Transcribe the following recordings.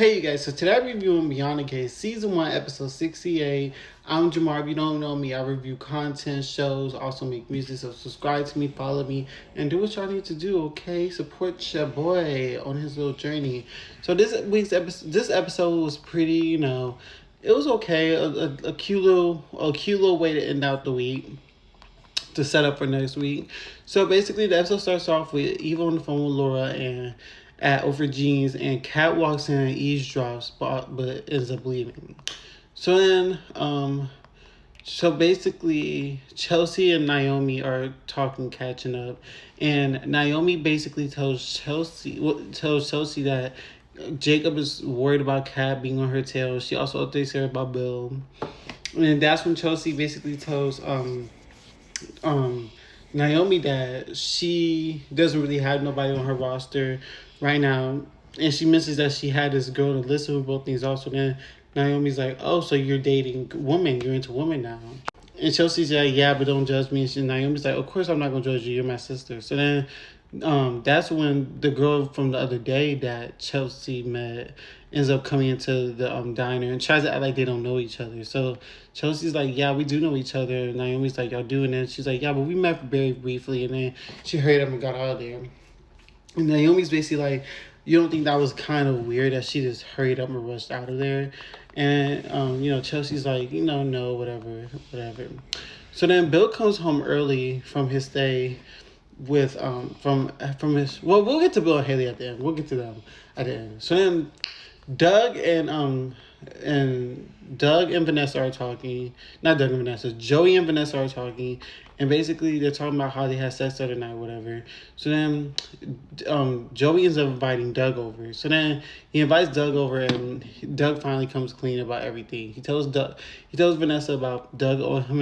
Hey you guys, so today I'm reviewing Beyond the Gate Season 1, Episode 68. I'm Jamar. If you don't know me, I review content, shows, also make music, so subscribe to me, follow me, and do what y'all need to do, okay? Support your boy on his little journey. So this episode was pretty, it was okay. A cute little way to end out the week, to set up for next week. So basically, the episode starts off with Eva on the phone with Laura and at over Jeans, and Kat walks in and eavesdrops, but ends up leaving. So then, so basically, Chelsea and Naomi are talking, catching up, and Naomi basically tells Chelsea that Jacob is worried about Kat being on her tail. She also updates her about Bill, and that's when Chelsea basically tells Naomi that she doesn't really have nobody on her roster right now, and she mentions that she had this girl to listen who both things also. Then Naomi's like, "Oh, so you're dating women? You're into women now?" And Chelsea's like, "Yeah, but don't judge me." And Naomi's like, "Of course I'm not gonna judge you. You're my sister." So then, that's when the girl from the other day that Chelsea met ends up coming into the diner and tries to act like they don't know each other. So Chelsea's like, "Yeah, we do know each other." And Naomi's like, "Y'all do?" And then she's like, "Yeah, but we met very briefly." And then she hurried up and got out of there. And Naomi's basically like, "You don't think that was kind of weird that she just hurried up and rushed out of there?" And Chelsea's like, "No, whatever, whatever." So then Bill comes home early from his stay with from his, well, we'll get to Bill and Haley at the end. We'll get to them at the end. So then Doug and Doug and Vanessa are talking. Not Doug and Vanessa. Joey and Vanessa are talking, and basically they're talking about how they had sex the other night, whatever. So then, Joey ends up inviting Doug over. So then he invites Doug over, and Doug finally comes clean about everything. He tells Vanessa about Doug owing him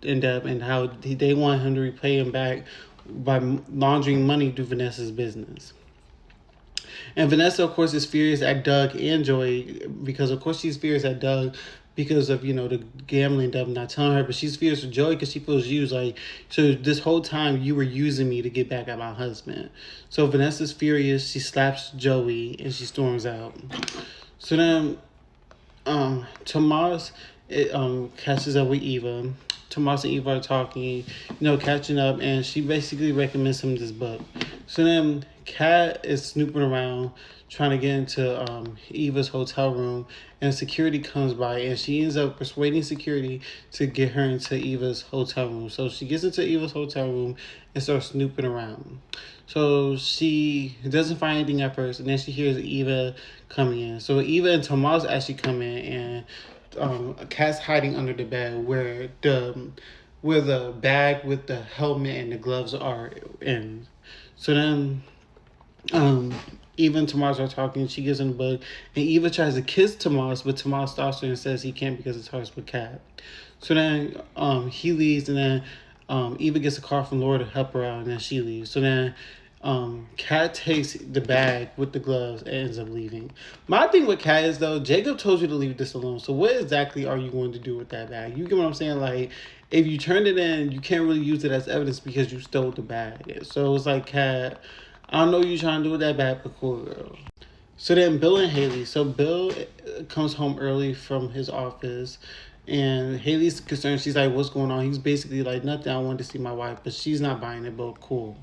and Deb, and how they want him to repay him back by laundering money through Vanessa's business. And Vanessa, of course, is furious at Doug and Joey because, of course, she's furious at Doug because of, the gambling Deb not telling her. But she's furious with Joey because she feels used. Like, so this whole time you were using me to get back at my husband. So Vanessa's furious. She slaps Joey and she storms out. So then Tomas catches up with Eva. Tomas and Eva are talking, catching up, and she basically recommends him this book. So then Kat is snooping around trying to get into Eva's hotel room, and security comes by, and she ends up persuading security to get her into Eva's hotel room. So she gets into Eva's hotel room and starts snooping around. So she doesn't find anything at first, and then she hears Eva coming in. So Eva and Tomas actually come in, and Kat's hiding under the bed where the bag with the helmet and the gloves are in. So then Eva and Tomas are talking. She gives him the book, and Eva tries to kiss Tomas, but Tomas stops her and says he can't because it starts with Kat. So then he leaves, and then Eva gets a call from Laura to help her out, and then she leaves. So then Kat takes the bag with the gloves and ends up leaving. My thing with Kat is, though, Jacob told you to leave this alone. So what exactly are you going to do with that bag? You get what I'm saying? Like, if you turned it in, you can't really use it as evidence because you stole the bag. So it's like, Kat, I don't know what you're trying to do with that bag, but cool, girl. So then Bill and Haley. So Bill comes home early from his office, and Haley's concerned. She's like, "What's going on?" He's basically like, "Nothing. I wanted to see my wife," but she's not buying it. But cool.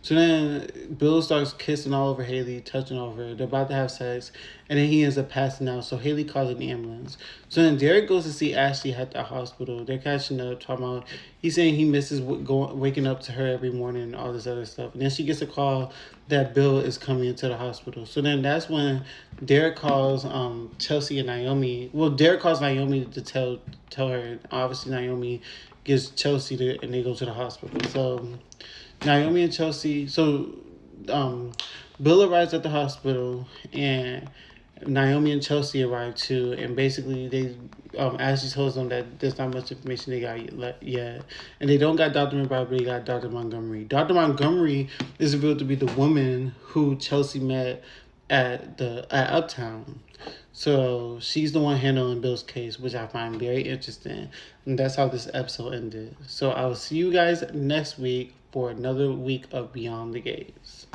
So then Bill starts kissing all over Haley, touching over her. They're about to have sex, and then he ends up passing out. So Haley calls an ambulance. So then Derek goes to see Ashley at the hospital. They're catching up, talking about, he's saying he misses waking up to her every morning and all this other stuff. And then she gets a call that Bill is coming into the hospital. So then that's when Derek calls Chelsea and Naomi. Well, Derek calls Naomi to tell her. Obviously, Naomi gives Chelsea and they go to the hospital. So Naomi and Chelsea. So Bill arrives at the hospital, and Naomi and Chelsea arrive too. And basically, they Ashley tells them that there's not much information they got yet, and they don't got Dr. McBride, but they got Dr. Montgomery. Dr. Montgomery is revealed to be the woman who Chelsea met at Uptown. So she's the one handling Bill's case, which I find very interesting. And that's how this episode ended. So I will see you guys next week for another week of Beyond the Gates.